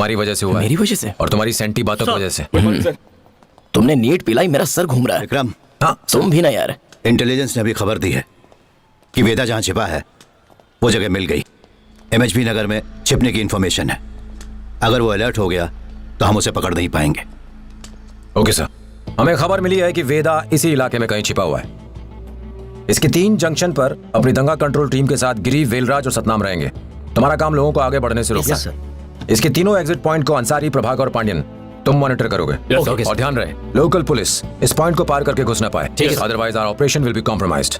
तुम्हारी वजह से हुआ है। मेरी वजह से? और तुम्हारी सेंटी बातों की वजह से। तुमने नीट पिलाई, मेरा सर घूम रहा है। विक्रम, हाँ तुम भी ना यार। इंटेलिजेंस ने अभी खबर दी है कि वेदा जहां छिपा है वो जगह मिल गई। MHP नगर में छिपने की इंफॉर्मेशन है। अगर वो अलर्ट हो गया तो हम उसे पकड़ नहीं पाएंगे। Okay sir. हमें खबर मिली है कि वेदा इसी इलाके में कहीं छिपा हुआ है। इसके 3 जंक्शन पर अपनी दंगा कंट्रोल टीम के साथ गिरी, वेलराज और सतनाम रहेंगे। तुम्हारा काम लोगों को आगे बढ़ने से रोकना। इसके तीनों एग्जिट पॉइंट को अंसारी, प्रभाकर और पांड्यन तुम मॉनिटर करोगे। और ध्यान रहे लोकल पुलिस इस पॉइंट को पार करके घुस ना पाए, otherwise our operation will be compromised.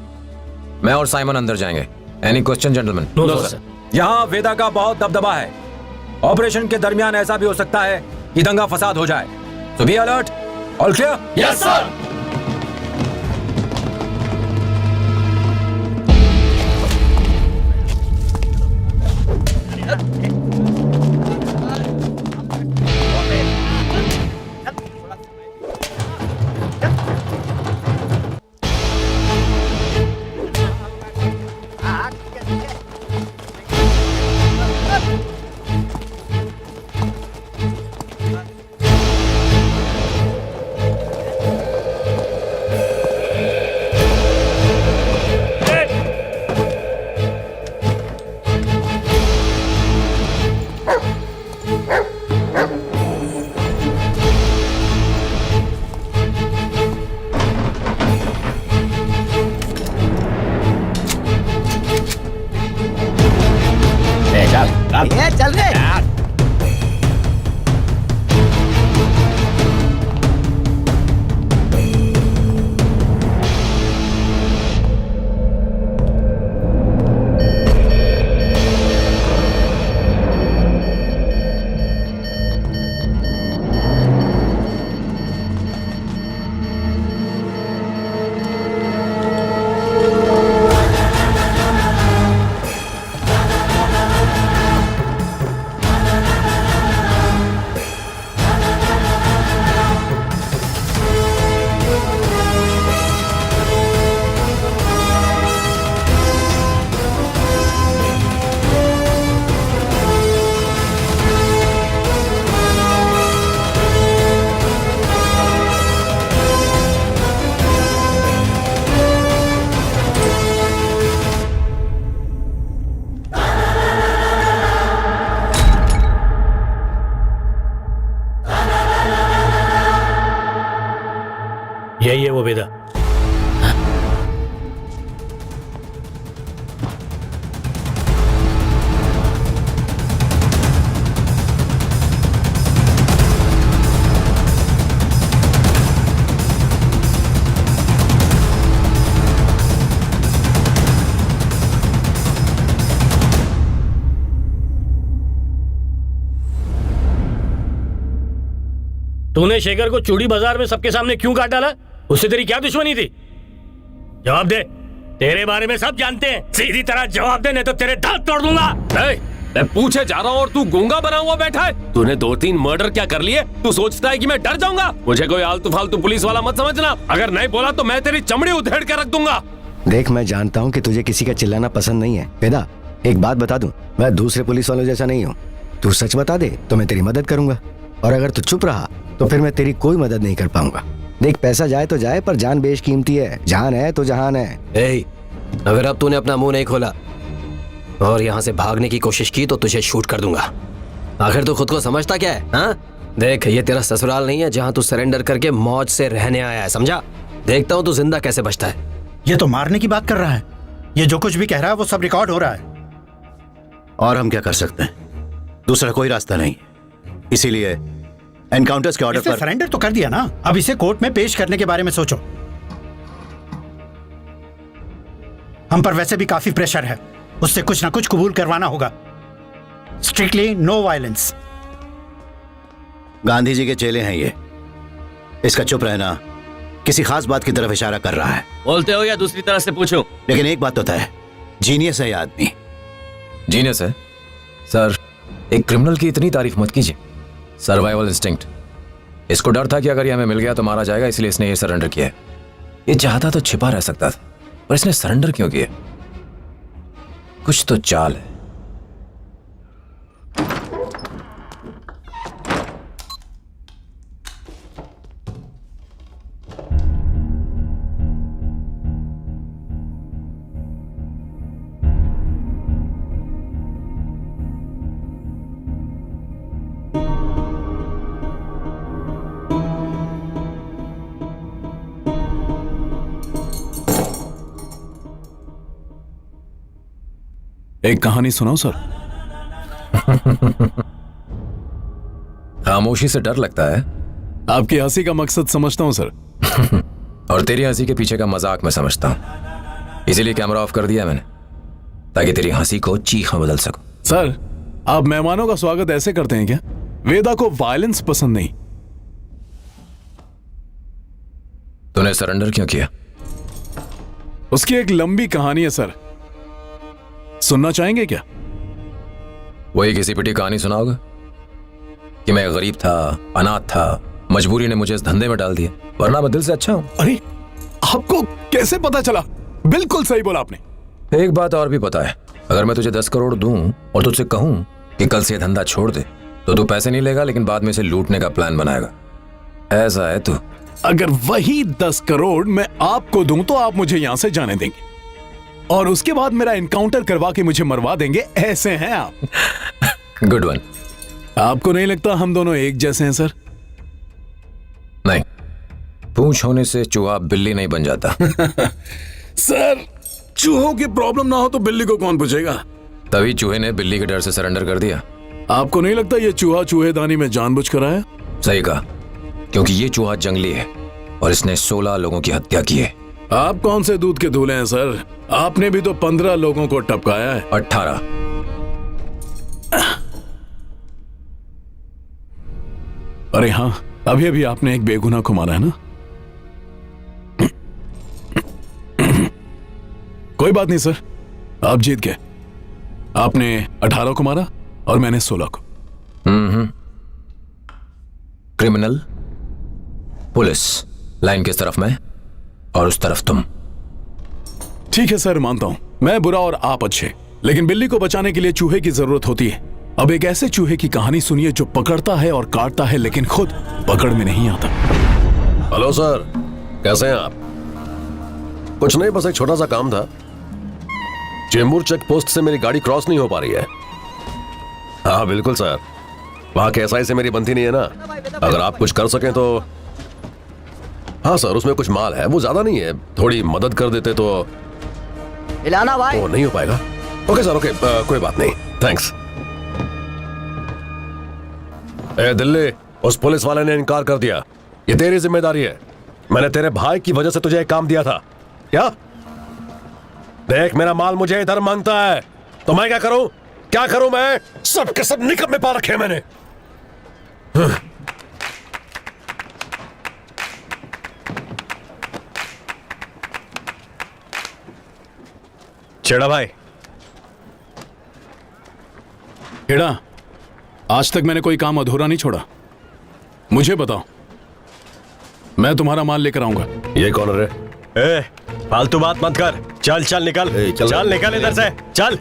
मैं और साइमन अंदर जाएंगे। Any question gentleman? No sir. यहाँ वेदा का बहुत दबदबा है। ऑपरेशन के दरमियान ऐसा भी हो सकता है कि दंगा फसाद हो जाए। So be alert. All clear? Yes sir. चल रहे। यही है वो वेदा। तूने शेखर को चूड़ी बाजार में सबके सामने क्यों काट डाला? उससे तेरी क्या दुश्मनी थी? जवाब दे। तेरे बारे में सब जानते हैं। सीधी तरह जवाब दे, नहीं तो तेरे दांत तोड़ दूंगा। मैं पूछे जा रहा हूँ और तू गूंगा बना हुआ बैठा है। तूने 2-3 मर्डर क्या कर लिए? तू सोचता है कि मैं डर जाऊंगा? मुझे कोई आलतू फालतू पुलिस वाला मत समझना। अगर नहीं बोला तो मैं तेरी चमड़ी उधेड़ के रख दूंगा। देख, मैं जानता हूँ कि तुझे किसी का चिल्लाना पसंद नहीं है। वेदा, एक बात बता दूं, मैं दूसरे पुलिस वालों जैसा नहीं हूँ। तू सच बता दे तो मैं तेरी मदद करूंगा, और अगर तू चुप रहा तो फिर मैं तेरी कोई मदद नहीं कर पाऊंगा। देख, पैसा जाए तो जाए, पर जान बेशकीमती है। जान है तो जहान है। अगर अब तूने अपना मुंह नहीं खोला और यहाँ से भागने की कोशिश की तो तुझे शूट कर दूंगा। आखिर तू खुद को समझता क्या है? हाँ, देख, ये तेरा ससुराल नहीं है जहाँ तू सरेंडर करके मौज से रहने आया है, समझा? देखता हूँ तू जिंदा कैसे बचता है। ये तो मारने की बात कर रहा है। ये जो कुछ भी कह रहा है वो सब रिकॉर्ड हो रहा है। और हम क्या कर सकते हैं? दूसरा कोई रास्ता नहीं। इसीलिए एनकाउंटर्स के ऑर्डर पर सरेंडर तो कर दिया ना। अब इसे कोर्ट में पेश करने के बारे में सोचो। हम पर वैसे भी काफी प्रेशर है। उससे कुछ ना कुछ कबूल करवाना होगा। Strictly no violence. Gandhi ji के चेले हैं ये। इसका चुप रहना किसी खास बात की तरफ इशारा कर रहा है। बोलते हो या दूसरी तरह से पूछूं? लेकिन एक बात तो तय है, जीनियस है ये आदमी। जीनियस है सर। एक क्रिमिनल की इतनी तारीफ मत कीजिए। Survival instinct. इसको डर था कि अगर ये हमें मिल गया तो मारा जाएगा, इसलिए इसने ये सरेंडर किया है। ये चाहता तो छिपा रह सकता था, पर इसने सरेंडर क्यों किया? कुछ तो चाल है। एक कहानी सुनाओ सर। खामोशी से डर लगता है आपकी हंसी का मकसद समझता हूं सर। और तेरी हंसी के पीछे का मजाक मैं समझता हूं, इसीलिए कैमरा ऑफ कर दिया मैंने, ताकि तेरी हंसी को चीख में बदल सकूं। सर, आप मेहमानों का स्वागत ऐसे करते हैं क्या? वेदा को वायलेंस पसंद नहीं। तूने सरेंडर क्यों किया? उसकी एक लंबी कहानी है सर, सुनना चाहेंगे क्या? वही किसी पिटी कहानी सुनाओगे कि मैं गरीब था, अनाथ था, मजबूरी ने मुझे इस धंधे में डाल दिया, वरना मैं दिल से अच्छा हूं। अरे, आपको कैसे पता चला? बिल्कुल सही बोला आपने। एक बात और भी पता है, अगर मैं तुझे 10 करोड़ दूं और तुझसे कहूं कि कल से धंधा छोड़ दे, तो तू पैसे नहीं लेगा, लेकिन बाद में इसे लूटने का प्लान बनाएगा। ऐसा है तू। अगर वही 10 करोड़ मैं आपको दूं तो आप मुझे यहां से जाने देंगे और उसके बाद मेरा एनकाउंटर करवा के मुझे मरवा देंगे। ऐसे हैं आप। Good one. आपको नहीं लगता हम दोनों एक जैसे हैं सर? नहीं, पूंछ होने से चूहा बिल्ली नहीं बन जाता। सर, चूहों की प्रॉब्लम ना हो तो बिल्ली को कौन पूछेगा? तभी चूहे ने बिल्ली के डर से सरेंडर कर दिया। आपको नहीं लगता ये चूहा चूहेदानी में जानबूझ कर आया? सही कहा, क्योंकि ये चूहा जंगली है और इसने 16 लोगों की हत्या की है। आप कौन से दूध के धूले हैं सर? आपने भी तो 15 लोगों को टपकाया है। 18। अरे हाँ, अभी अभी आपने एक बेगुनाह को मारा है ना? कोई बात नहीं सर, आप जीत गए। आपने 18 को मारा और मैंने 16 को। क्रिमिनल, पुलिस, लाइन किस तरफ मैं और उस तरफ तुम। ठीक है सर, मानता हूं मैं बुरा और आप अच्छे, लेकिन बिल्ली को बचाने के लिए चूहे की जरूरत होती है। अब एक ऐसे चूहे की कहानी सुनिए जो पकड़ता है और काटता है, लेकिन खुद पकड़ में नहीं आता। हेलो सर, कैसे हैं आप? कुछ नहीं, बस एक छोटा सा काम था। चेंबूर चेक पोस्ट से मेरी गाड़ी क्रॉस नहीं हो पा रही है। हाँ बिल्कुल सर, वहां के एसआई से मेरी बनती नहीं है ना। अगर आप कुछ कर सकें तो। हाँ सर, उसमें कुछ माल है, वो ज्यादा नहीं है, थोड़ी मदद कर देते तो। इलाना भाई। वो नहीं हो पाएगा। ओके सर, ओके, कोई बात नहीं, थैंक्स। ए दिल्ली, उस पुलिस वाले ने इनकार कर दिया। ये तेरी जिम्मेदारी है। मैंने तेरे भाई की वजह से तुझे एक काम दिया था। क्या? देख, मेरा माल मुझे इधर मांगता है, तो मैं क्या करूं? क्या करूं मैं? सब के सब निकम्मे पा रखे हैं मैंने। छेड़ा भाई। हेड़ा, आज तक मैंने कोई काम अधूरा नहीं छोड़ा। मुझे बताओ, मैं तुम्हारा माल लेकर आऊंगा। ये कौन है रे? ए, फालतू बात मत कर। चल चल निकल, चल निकल इधर से, चल।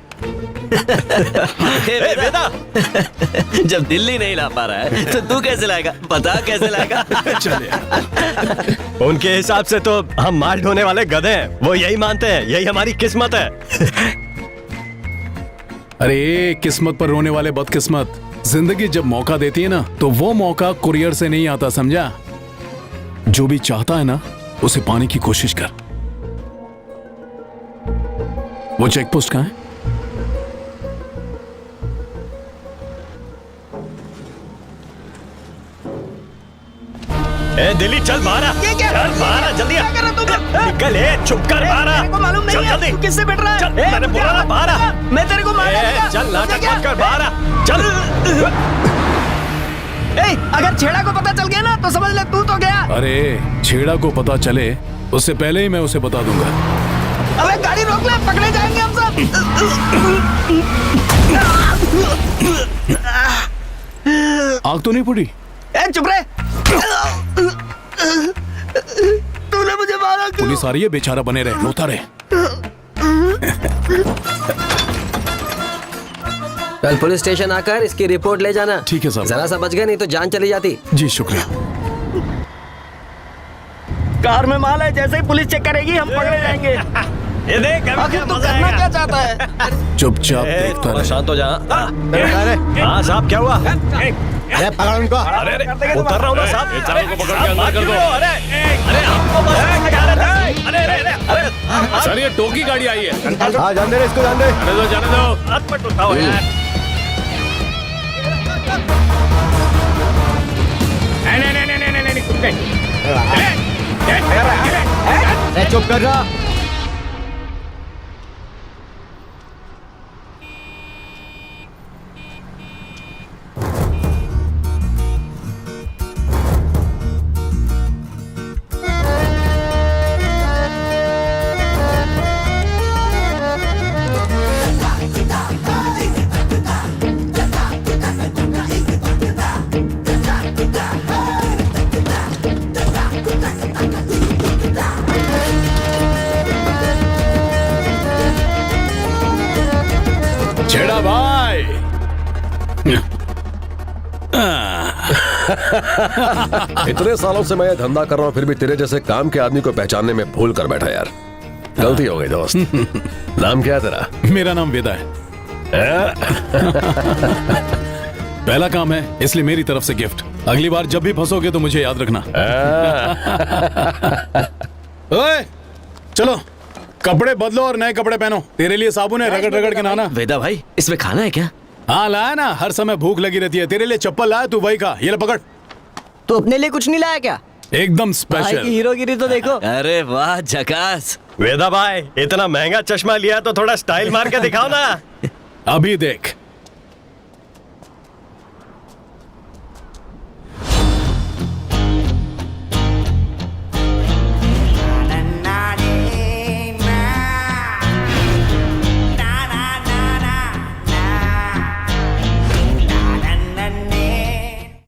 वेदा, जब दिल्ली नहीं ला पा रहा है तो तू कैसे लाएगा? बता कैसे लाएगा? चले। उनके हिसाब से तो हम माल ढोने वाले गधे हैं, वो यही मानते हैं, यही हमारी किस्मत है। अरे किस्मत पर रोने वाले बदकिस्मत, जिंदगी जब मौका देती है ना, तो वो मौका कुरियर से नहीं आता, समझा? जो भी चाहता है ना, उसे पाने की कोशिश कर। वो चेक पोस्ट कहां है? ए दिल्ली, चल बाहर आ। चल बाहर आ, जल्दी आ। निकल, चुप कर, बाहर आ। मालूम नहीं है तू किससे बैठ रहा है? चल, मैंने बोला ना, बाहर आ। मैं तेरे को मारूंगा। चल नाटक मत कर, बाहर आ, चल। अगर छेड़ा को पता चल गया ना तो समझ ले तू तो गया। अरे छेड़ा को पता चले उससे पहले ही मैं उसे बता दूंगा। अबे गाड़ी रोक ले, पकड़े जाएंगे हम सब। आग तो नहीं फूटी? चुप रहे। तूने मुझे मारा क्यों? पुलिस आ रही है, बेचारा बने रहे, रोता रहे। कल पुलिस स्टेशन आकर इसकी रिपोर्ट ले जाना। ठीक है साहब। जरा सा बच गए, नहीं तो जान चली जाती। जी शुक्रिया। कार में माल है, जैसे ही पुलिस चेक करेगी हम पकड़े जाएंगे। ये देख अभी क्या मजा आएगा। क्या चाहता है? चुपचाप देखता थोड़ा रहे। शांत हो जा। हाँ साहब क्या हुआ? अरे पकड़ उनको। अरे उतर रहा हूँ ना साहब। चारों को पकड़ के अंदर कर दो। अरे आपको बस अरे सर ये टोकी गाड़ी आई है। हाँ जान दे इसको, जान दे। जाने दो। हाथ मत उठाओ यार। नहीं कुछ नहीं। अरे चुप कर रहा। छेड़ा भाई। इतने सालों से मैं ये धंधा कर रहा हूँ फिर भी तेरे जैसे काम के आदमी को पहचानने में भूल कर बैठा यार। गलती हो गई दोस्त। नाम क्या है तेरा? मेरा नाम वेदा है। पहला काम है इसलिए मेरी तरफ से गिफ्ट। अगली बार जब भी फंसोगे तो मुझे याद रखना। ओए चलो कपड़े बदलो और नए कपड़े पहनो। तेरे लिए साबुन है, रगड़ रगड़ के नहाना। वेदा भाई इसमें खाना है क्या? हाँ लाया ना, हर समय भूख लगी रहती है। तेरे लिए चप्पल लाया, तू वही खा। ये ले पकड़। तू अपने लिए कुछ नहीं लाया क्या? एकदम भाई की स्पेशल। हीरोगिरी तो देखो। अरे वाह झकास। वेदा भाई इतना महंगा चश्मा लिया तो थोड़ा स्टाइल मार के दिखाओ ना। अभी देख